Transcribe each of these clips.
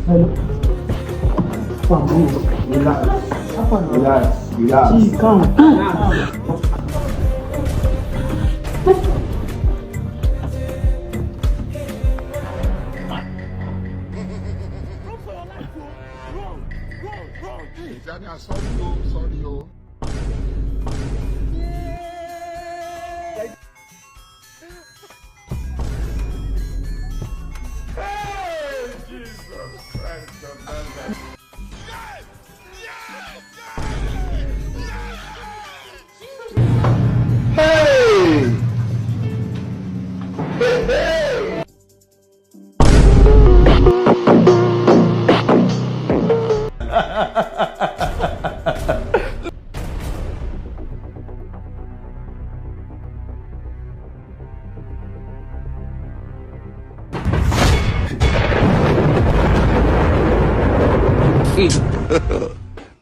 Relax. Gee, calm. Sorry, yo. Hey, Jesus Christ of Nazareth. Hey!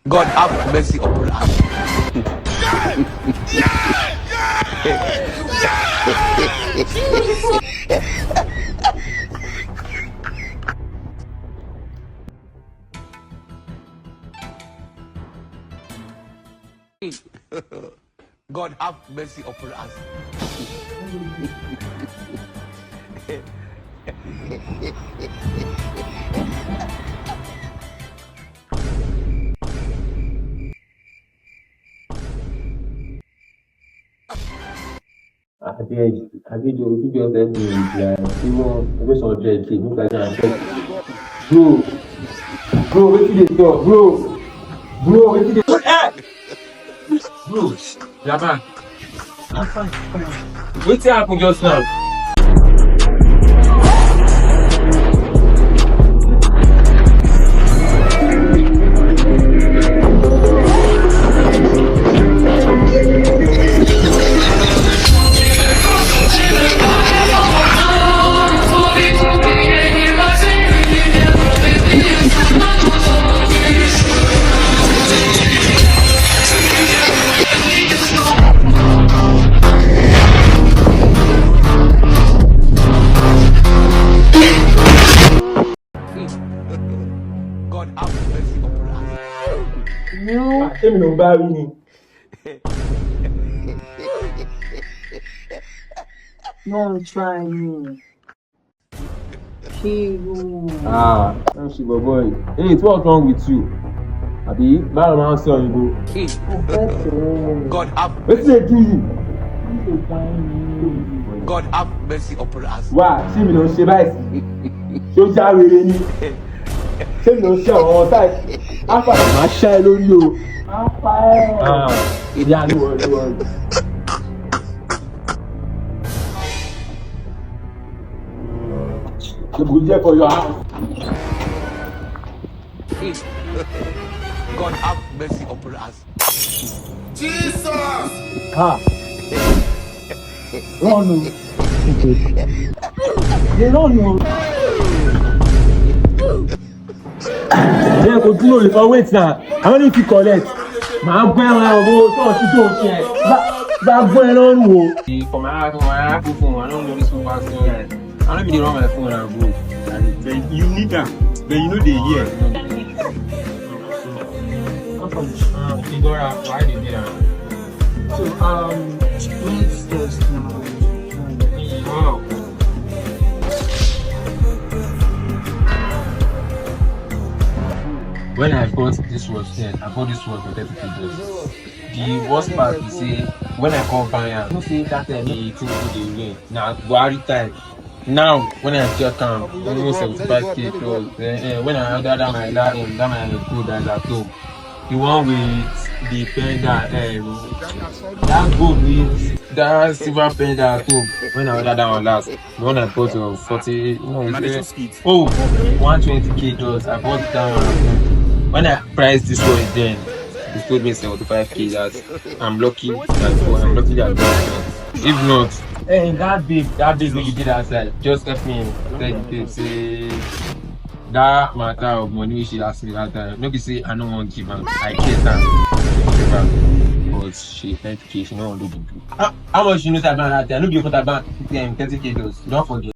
God have mercy upon us. God have mercy upon us. Abeg, you fit just help me with like even based on 100K, make I abeg. Bro, wetin dey talk, bro, wetin dey talk? Bro, Yaba, I'm fine. Wetin happen just now? God have mercy upon us. Ṣé mi ló ń bá rí ni? No, try me. Hero. Don't shit, boy. Hey, what's wrong with you? Abi, báwo máa ń sọ òyìnbó? God have Wetin dey do you? God have mercy upon us. Wá, ṣé mi ló ń ṣe báyìí? Ṣé ó já wèrè ni? Ṣé mi ló ń ṣe àwọn ọ̀tá ẹ̀? Ápàdà máa ṣá ẹ lórí o. Ìyá ni wọ́n. The budget for your house. God have mercy upon us. Jesus! Run, no. They don't know. Yeah, go do it for wait now. How many if you collect? Màá gbẹ́ wọn owó tó ọtí tó ṣe ẹ̀ bá gbọ́ ẹ lọ́rùn o. For my Apple phone, I don't know this one pass through guys. I don't even run my phone and go. You need them, but you know they hear. Igora, why did you do that? So, let's test now. Wow. When I bought this watch then, I bought this watch for 30 The worst part is say when I come buy am, you say that time the thing go dey rain. Na Buhari time. Now when I check am, almost 75K plus. When I order that my food that at home, the one with the pendant, that gold with that silver pendant at home. When I order that one last, the one I bought was 40. No, 120K plus. I bought that one at home. When I priced this one then, it told me 75K. That I'm lucky that I got it. If not, hey, that big when you did outside, just help me tell the say that matter of money which she asked me that time. Nobody say I don't want to give her. I get her. But she 30K, she don't want to do. How much you know that bank that time? Nobody put that bank 30K. Don't forget.